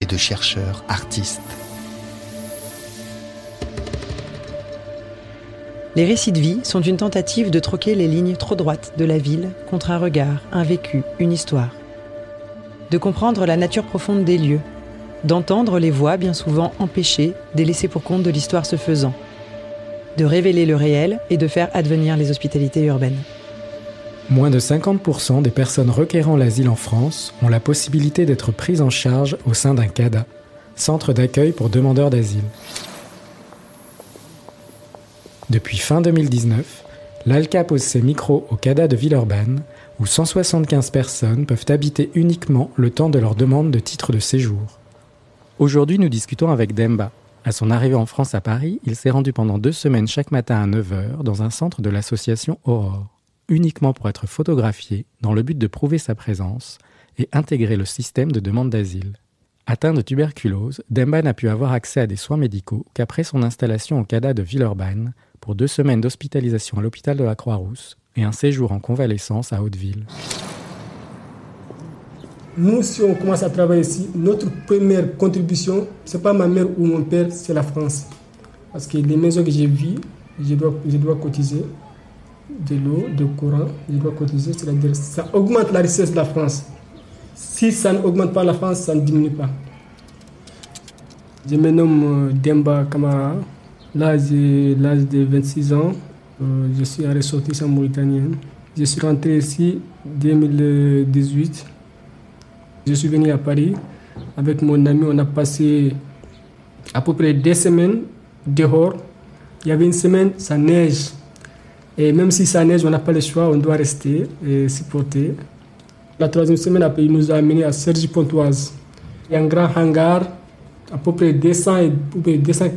et de chercheurs artistes. Les récits de vie sont une tentative de troquer les lignes trop droites de la ville contre un regard, un vécu, une histoire. De comprendre la nature profonde des lieux, d'entendre les voix bien souvent empêchées des laissés pour compte de l'histoire se faisant, de révéler le réel et de faire advenir les hospitalités urbaines. Moins de 50% des personnes requérant l'asile en France ont la possibilité d'être prises en charge au sein d'un CADA, centre d'accueil pour demandeurs d'asile. Depuis fin 2019, l'ALCA pose ses micros au CADA de Villeurbanne, où 175 personnes peuvent habiter uniquement le temps de leur demande de titre de séjour. Aujourd'hui, nous discutons avec Demba. À son arrivée en France à Paris, il s'est rendu pendant 2 semaines chaque matin à 9h dans un centre de l'association Aurore, uniquement pour être photographié dans le but de prouver sa présence et intégrer le système de demande d'asile. Atteint de tuberculose, Demba n'a pu avoir accès à des soins médicaux qu'après son installation au CADA de Villeurbanne pour 2 semaines d'hospitalisation à l'hôpital de la Croix-Rousse et un séjour en convalescence à Hauteville. Nous, si on commence à travailler ici, notre première contribution, ce n'est pas ma mère ou mon père, c'est la France. Parce que les maisons que j'ai vues, je dois cotiser. De l'eau, de courant, je dois cotiser, c'est-à-dire ça augmente la richesse de la France. Si ça n'augmente pas la France, ça ne diminue pas. Je me nomme Demba Kamara. Là, j'ai l'âge de 26 ans. Je suis un ressortissant mauritanien. Je suis rentré ici en 2018. Je suis venu à Paris avec mon ami. On a passé à peu près 2 semaines dehors. Il y avait une semaine, ça neige. Et même si ça neige, on n'a pas le choix, on doit rester et supporter. La 3e semaine, après, il nous a amenés à Cergy-Pontoise. Il y a un grand hangar, à peu près 200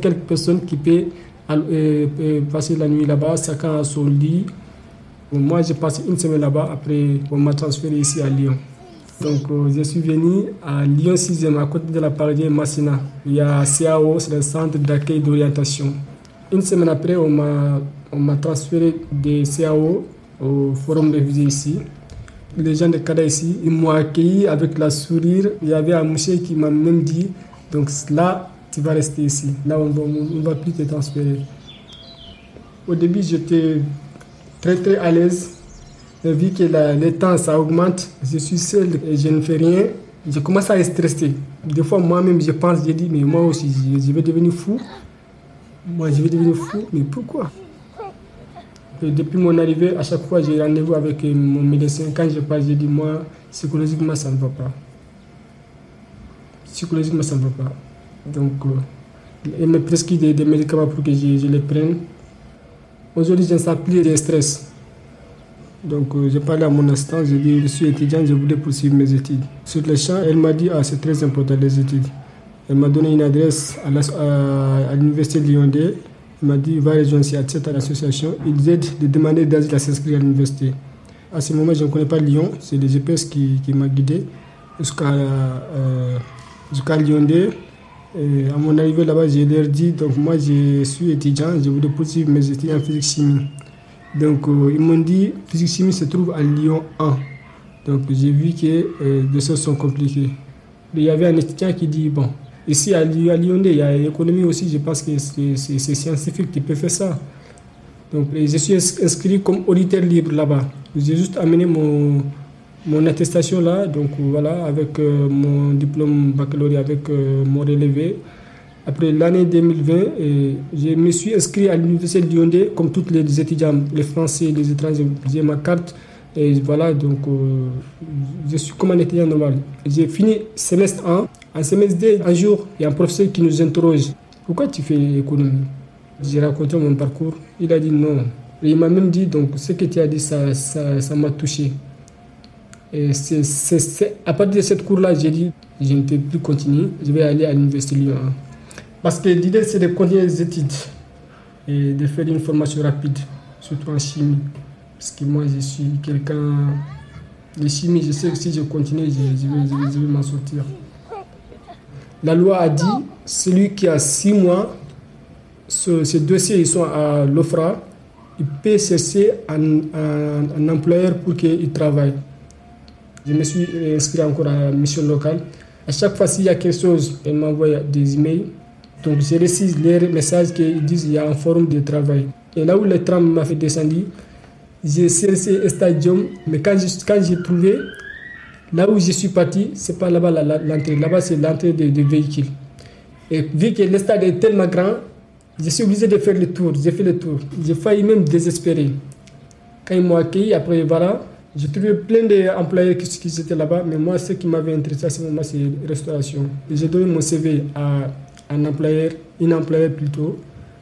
quelques personnes qui peuvent passer la nuit là-bas, chacun à son lit. Moi, j'ai passé 1 semaine là-bas, après on m'a transféré ici à Lyon. Donc, je suis venu à Lyon 6e, à côté de la Paradis Massina. Il y a CAO, c'est le centre d'accueil d'orientation. 1 semaine après, on m'a transféré des CAO au forum de réfugiés ici. Les gens de CADA ici, ils m'ont accueilli avec la sourire. Il y avait un monsieur qui m'a même dit, donc là, tu vas rester ici. Là, on ne va plus te transférer. Au début, j'étais très très à l'aise. Vu que le temps, ça augmente, je suis seul et je ne fais rien. Je commence à être stressé. Des fois, moi-même, je pense, je dis, mais moi aussi, je vais devenir fou. Moi, je vais devenir fou, mais pourquoi? Et depuis mon arrivée, à chaque fois, j'ai rendez-vous avec mon médecin. Quand je passe, je dis, moi, psychologiquement, ça ne va pas. Psychologiquement, ça ne va pas. Donc, il me prescrit des médicaments pour que je les prenne. Aujourd'hui, je ne sens plus de stress. Donc, j'ai parlé à mon assistant, j'ai dit, je suis étudiant, je voulais poursuivre mes études. Sur le champ, elle m'a dit, c'est très important les études. Elle m'a donné une adresse à l'université de Lyon 2. Elle m'a dit, va rejoindre cette association. Ils aident de demander d'asile à s'inscrire à l'université. À ce moment, je ne connais pas Lyon. C'est le GPS qui m'a guidé jusqu'à Lyon 2. Et à mon arrivée là-bas, je leur dit, donc moi, je suis étudiant, je voulais poursuivre mes études en physique-chimie. Donc, ils m'ont dit, physique-chimie se trouve à Lyon 1. Donc, j'ai vu que les choses sont compliquées. Il y avait un étudiant qui dit, bon, ici à Lyon 2, il y a l'économie aussi, je pense que c'est scientifique qui peut faire ça. Donc, je suis inscrit comme auditeur libre là-bas. J'ai juste amené mon attestation là, donc voilà, avec mon diplôme baccalauréat, avec mon relevé. Après l'année 2020, je me suis inscrit à l'université de Lyon 2, comme tous les étudiants, les Français, les étrangers. J'ai ma carte. Et voilà, donc je suis comme un étudiant normal. J'ai fini semestre 1. En semestre 2, un jour, il y a un professeur qui nous interroge. Pourquoi tu fais économie? J'ai raconté mon parcours. Il a dit non. Et il m'a même dit, donc ce que tu as dit, ça m'a touché. Et c'est à partir de cette cours-là, j'ai dit, je ne peux plus continuer. Je vais aller à l'université de Lyon 1. Parce que l'idée, c'est de continuer les études et de faire une formation rapide, surtout en chimie. Parce que moi, je suis quelqu'un de chimie. Je sais que si je continue, je vais m'en sortir. La loi a dit, celui qui a 6 mois, ces dossiers ils sont à l'OFRA, il peut chercher un employeur pour qu'il travaille. Je me suis inscrit encore à la mission locale. À chaque fois, s'il y a quelque chose, elle m'envoie des emails. Donc, j'ai reçu les messages qui disent qu'il y a un forum de travail. Et là où le tram m'a fait descendre, j'ai cherché un stadium, mais quand j'ai trouvé, là où je suis parti, c'est pas là-bas l'entrée. Là-bas, c'est l'entrée des véhicules. Et vu que le stade est tellement grand, je suis obligé de faire le tour. J'ai fait le tour. J'ai failli même désespérer. Quand ils m'ont accueilli, après, voilà, j'ai trouvé plein d'employés qui étaient là-bas. Mais moi, ce qui m'avait intéressé à ce moment, c'est la restauration. J'ai donné mon CV à une employeur plutôt.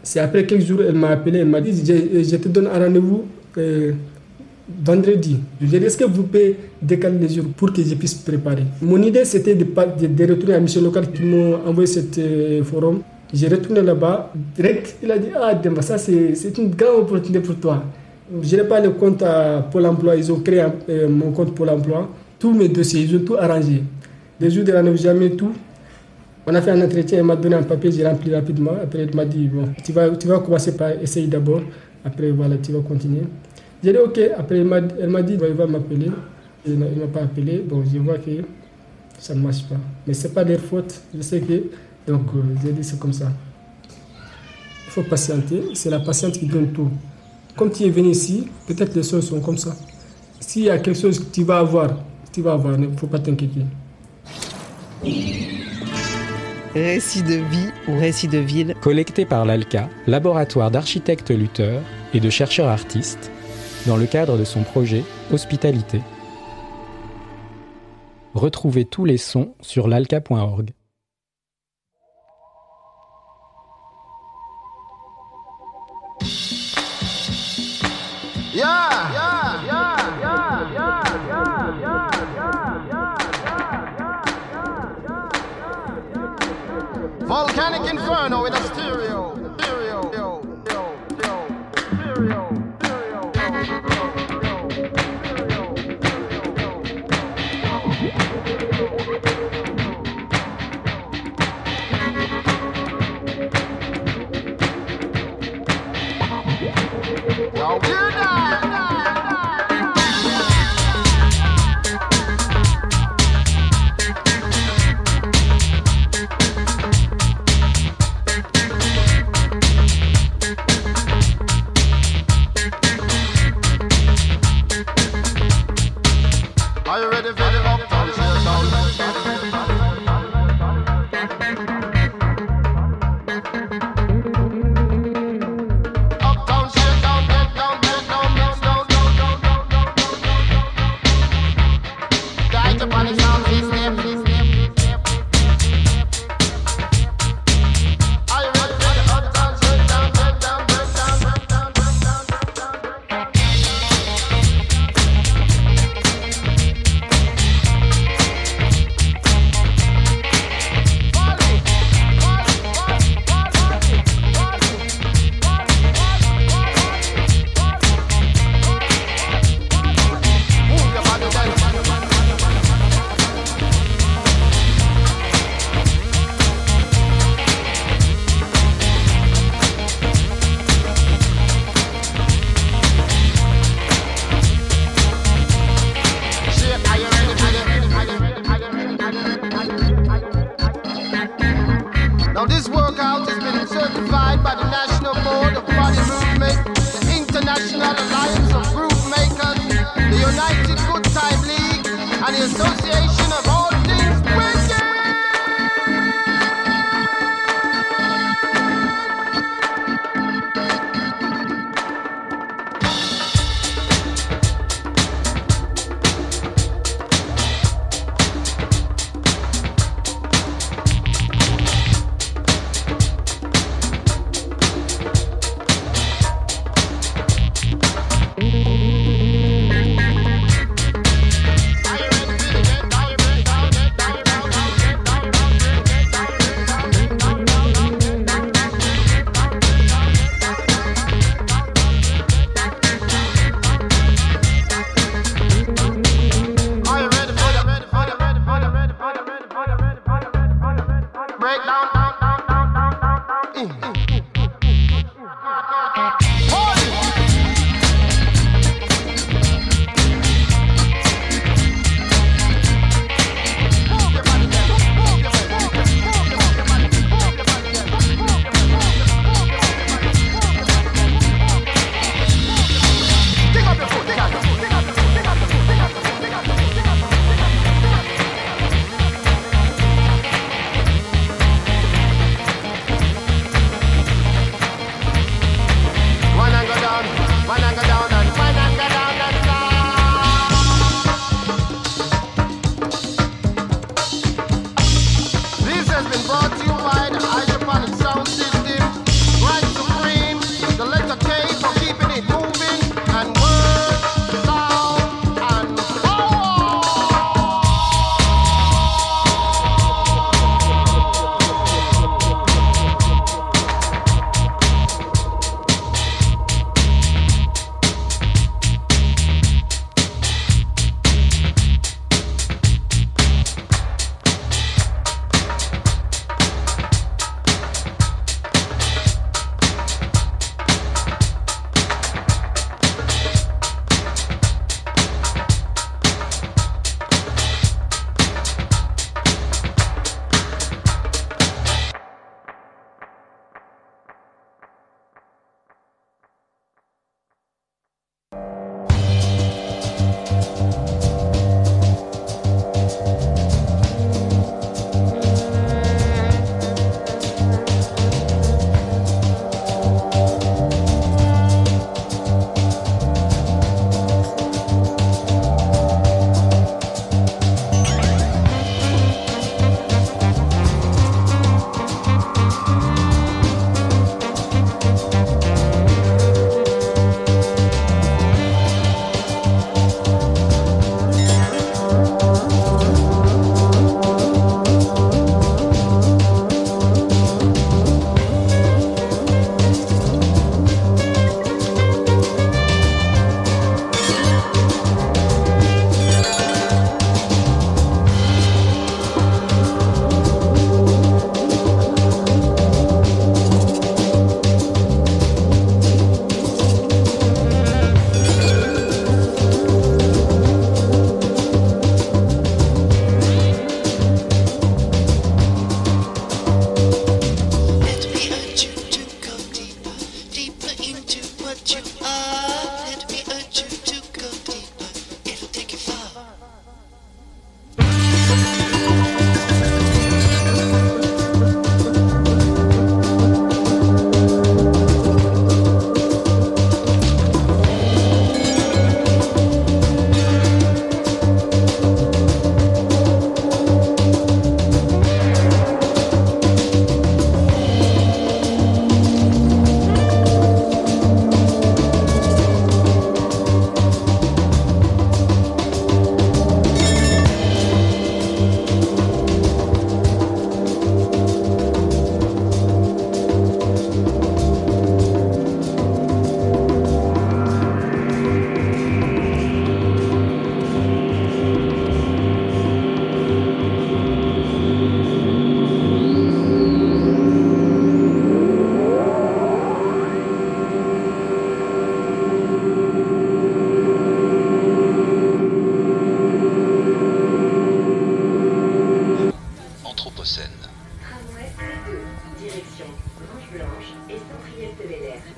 C'est après quelques jours, elle m'a appelé, elle m'a dit, je te donne un rendez-vous vendredi. Je lui ai dit, est-ce que vous pouvez décaler les jours pour que je puisse préparer? Mon idée, c'était de retourner à la mission locale qui m'ont envoyé ce forum. J'ai retourné là-bas, direct, il a dit, ah Demba, ça c'est une grande opportunité pour toi. Je n'ai pas le compte à Pôle emploi, ils ont créé mon compte Pôle emploi. Tous mes dossiers, ils ont tout arrangé. Les jours de rendez-vous, jamais tout. On a fait un entretien, elle m'a donné un papier, j'ai rempli rapidement. Après, elle m'a dit, bon, tu vas commencer par essayer d'abord. Après, voilà, tu vas continuer. J'ai dit, ok. Après, elle m'a dit, il va m'appeler. Il ne m'a pas appelé. Bon, je vois que ça ne marche pas. Mais ce n'est pas leur faute. Je sais que. Donc, j'ai dit, c'est comme ça. Il faut patienter. C'est la patience qui donne tout. Comme tu es venu ici, peut-être les choses sont comme ça. S'il y a quelque chose que tu vas avoir. Il ne faut pas t'inquiéter. Récits de vie ou récits de ville. Collecté par l'ALCA, laboratoire d'architectes lutteurs et de chercheurs artistes, dans le cadre de son projet Hospitalité. Retrouvez tous les sons sur lalca.org. Volcanic inferno with a stereo. Are you ready for the uptown shakedown? Uptown shakedown, get down, get down, get down, down, down, down, down, down. Guide the panic sound system. Are you ready for the uptown shakedown? Get down, get down, get down, get down, get down. Now this workout has been certified by the National Board of Body Movement, the International Alliance of Groove Makers, the United Good Time League, and the Association of All Things Wicked. has been brought to you by the hydroponic sound system. Right supreme, the letter K for keeping it moving, and word, sound, and power.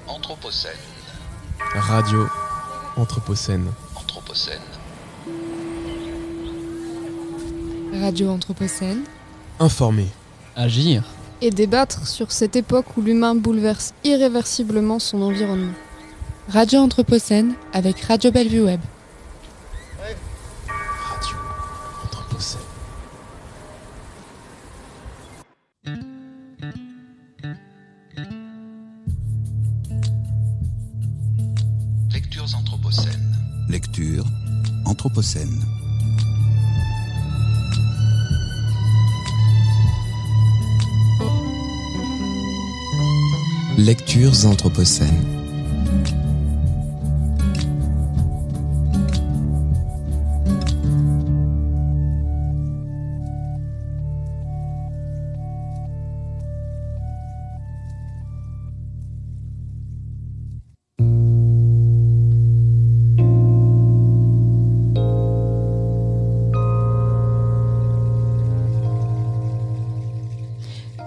Anthropocène. Radio Anthropocène. Anthropocène. Radio Anthropocène. Informer. Agir. Et débattre sur cette époque où l'humain bouleverse irréversiblement son environnement. Radio Anthropocène avec Radio Bellevue Web. Radio Anthropocène. Lectures anthropocènes. Lecture anthropocène. Lectures anthropocènes.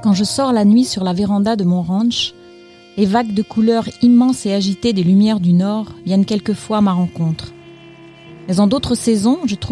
Quand je sors la nuit sur la véranda de mon ranch, les vagues de couleurs immenses et agitées des lumières du nord viennent quelquefois à ma rencontre. Mais en d'autres saisons, je trouve